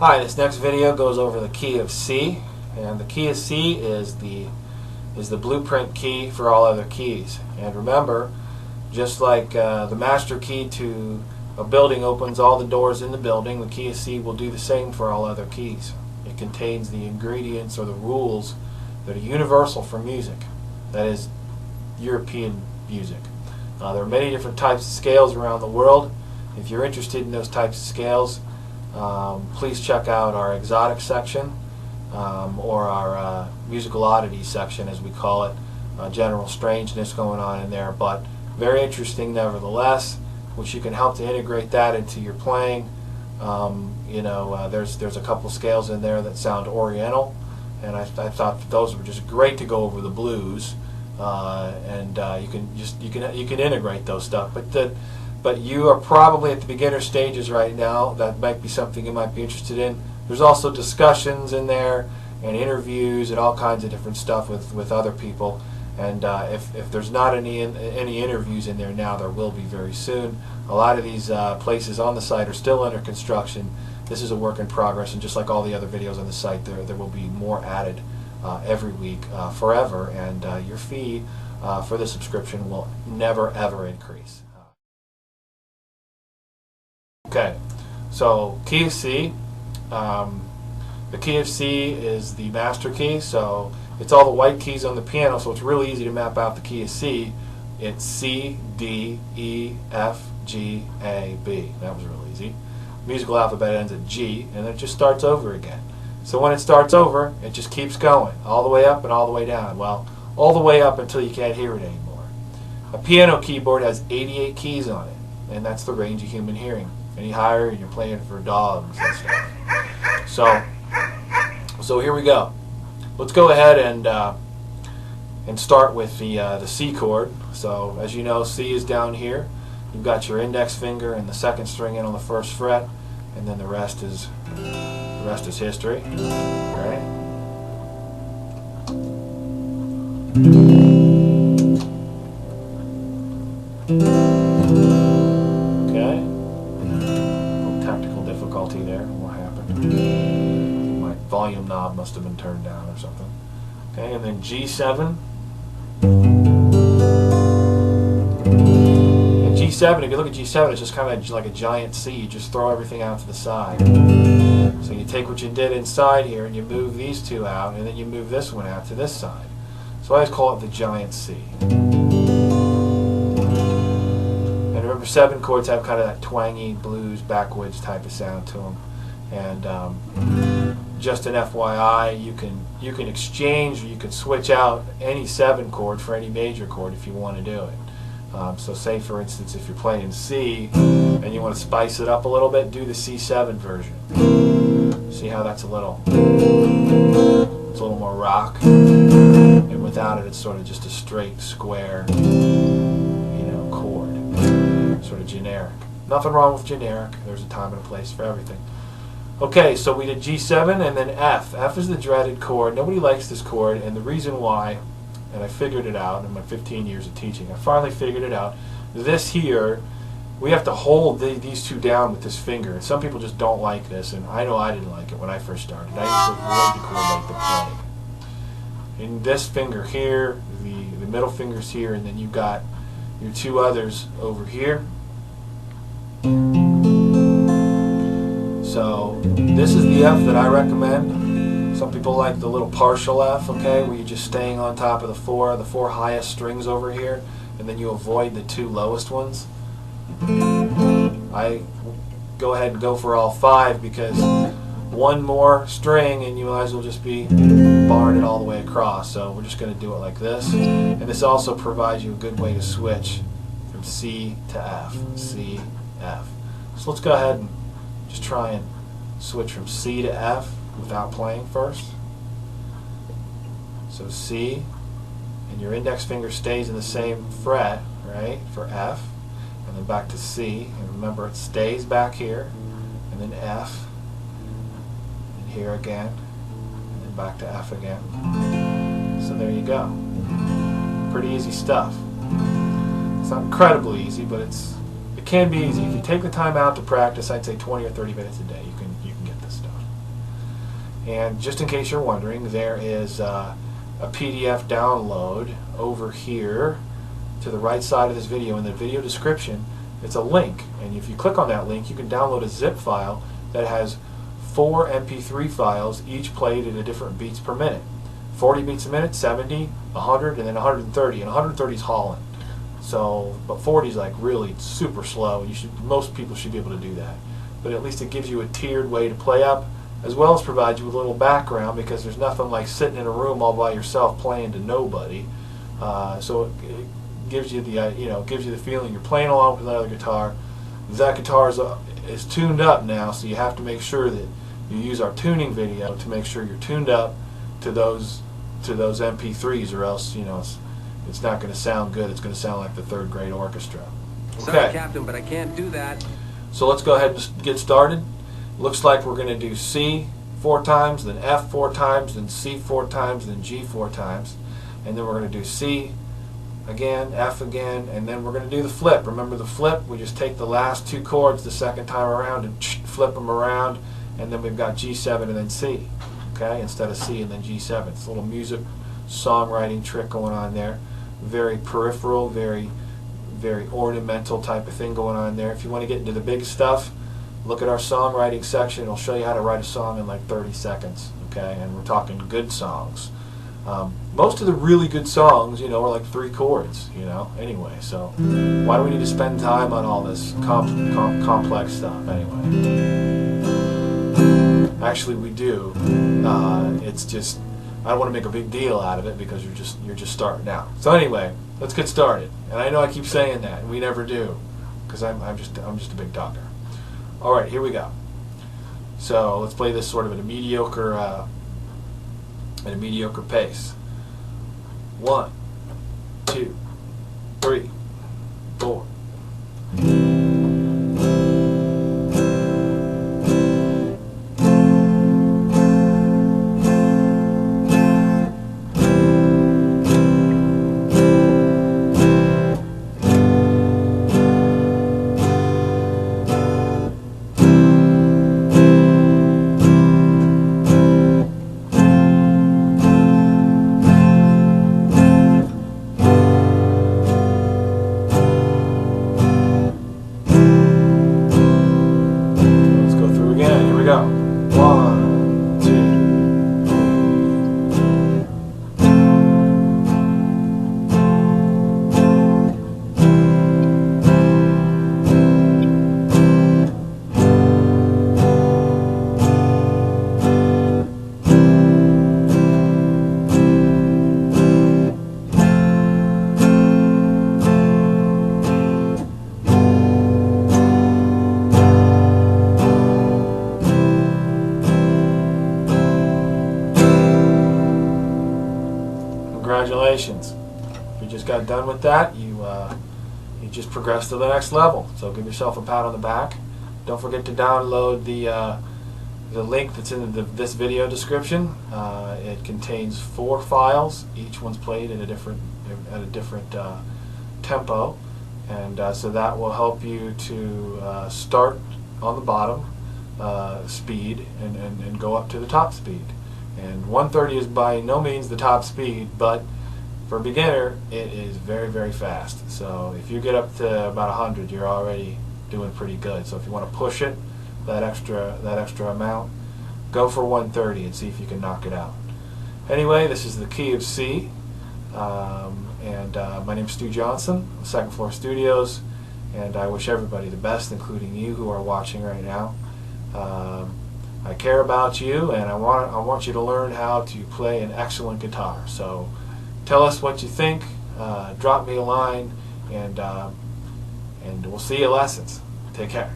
Hi, this next video goes over the key of C, and the key of C is the blueprint key for all other keys. And remember, just like the master key to a building opens all the doors in the building, the key of C will do the same for all other keys. It contains the ingredients or the rules that are universal for music, that is, European music. There are many different types of scales around the world. If you're interested in those types of scales, please check out our exotic section or our musical oddities section, as we call it. General strangeness going on in there, but very interesting nevertheless, which you can help to integrate that into your playing. There's a couple scales in there that sound oriental, and I thought that those were just great to go over the blues, and you can integrate those stuff. But you are probably at the beginner stages right now. That might be something you might be interested in. There's also discussions in there and interviews and all kinds of different stuff with other people. And if there's not any interviews in there now, there will be very soon. A lot of these places on the site are still under construction. This is a work in progress, and just like all the other videos on the site, there will be more added every week forever, and your fee for the subscription will never ever increase. Okay, so key of C. The key of C is the master key, so it's all the white keys on the piano, so it's really easy to map out the key of C. It's C, D, E, F, G, A, B. That was real easy. Musical alphabet ends at G, and then it just starts over again. So when it starts over, it just keeps going, all the way up and all the way down. Well, all the way up until you can't hear it anymore. A piano keyboard has 88 keys on it, and that's the range of human hearing. Any higher, and you're playing for dogs and stuff. So here we go. Let's go ahead and start with the C chord. So as you know, C is down here. You've got your index finger and the second string in on the first fret, and then the rest is history. All right. Okay. A little technical difficulty there. What happened? My volume knob must have been turned down or something. Okay, and then G7. And G7, if you look at G7, it's just kind of like a giant C. You just throw everything out to the side. So you take what you did inside here and you move these two out, and then you move this one out to this side. So I always call it the giant C. And remember, 7 chords have kind of that twangy blues backwoods type of sound to them. And just an FYI, you can exchange, or you can switch out any 7 chord for any major chord if you want to do it. So say for instance, if you're playing C and you want to spice it up a little bit, do the C7 version. See how that's a little more rock, and without it, it's sort of just a straight square, chord, sort of generic. Nothing wrong with generic. There's a time and a place for everything. Okay, so we did G7 and then F. F is the dreaded chord. Nobody likes this chord, and the reason why, and I figured it out in my 15 years of teaching, I finally figured it out. This here, we have to hold these two down with this finger. And some people just don't like this, and I know I didn't like it when I first started. I used to avoid the chord like the plague. And this finger here, the middle finger's here, and then you've got your two others over here. So this is the F that I recommend. Some people like the little partial F, okay, where you're just staying on top of the four highest strings over here, and then you avoid the 2 lowest ones. I go ahead and go for all 5, because one more string and you might as well just be barring it all the way across. So we're just going to do it like this. And this also provides you a good way to switch from C to F, C, F. So let's go ahead and just try and switch from C to F without playing first. So C, and your index finger stays in the same fret, right, for F, and then back to C, and remember it stays back here, and then F, and here again, and then back to F again. So there you go. Pretty easy stuff. It's not incredibly easy, but it can be easy. If you take the time out to practice, I'd say 20 or 30 minutes a day, you can get this stuff. And just in case you're wondering, there is a PDF download over here to the right side of this video. In the video description, it's a link, and if you click on that link, you can download a zip file that has 4 MP3 files, each played at a different beats per minute. 40 beats a minute, 70, 100, and then 130. And 130 is Holland. So, but 40 is like really super slow. Most people should be able to do that. But at least it gives you a tiered way to play up, as well as provide you with a little background, because there's nothing like sitting in a room all by yourself playing to nobody. So it gives you the gives you the feeling you're playing along with another guitar. That guitar is tuned up now, so you have to make sure that you use our tuning video to make sure you're tuned up to those MP3s, or else it's not going to sound good. It's going to sound like the third grade orchestra. Okay. Sorry, Captain, but I can't do that. So let's go ahead and get started. Looks like we're going to do C 4 times, then F 4 times, then C 4 times, then G 4 times, and then we're going to do C again, F again, and then we're going to do the flip. Remember the flip? We just take the last 2 chords the second time around and flip them around, and then we've got G7 and then C, okay, instead of C and then G7. It's a little music songwriting trick going on there. Very peripheral, very ornamental type of thing going on there. If you want to get into the big stuff, look at our songwriting section. It'll show you how to write a song in like 30 seconds, okay, and we're talking good songs. Most of the really good songs, are like 3 chords, anyway, so why do we need to spend time on all this complex stuff anyway? Actually, we do. It's just, I don't want to make a big deal out of it, because you're just starting out. So anyway, let's get started. And I know I keep saying that, and we never do, because I'm just a big talker. All right, here we go. So let's play this sort of at a mediocre pace. 1, 2, 3, 4. Congratulations. If you just got done with that, you just progressed to the next level. So give yourself a pat on the back. Don't forget to download the link that's in this video description. It contains 4 files. Each one's played at a different tempo, and so that will help you to start on the bottom speed and go up to the top speed. And 130 is by no means the top speed, but for a beginner, it is very, very fast. So if you get up to about 100, you're already doing pretty good. So if you want to push it, that extra amount, go for 130 and see if you can knock it out. Anyway, this is the key of C, and my name is Stu Johnson, Second Floor Studios, and I wish everybody the best, including you who are watching right now. I care about you, and I want you to learn how to play an excellent guitar. So tell us what you think, drop me a line, and we'll see you at lessons. Take care.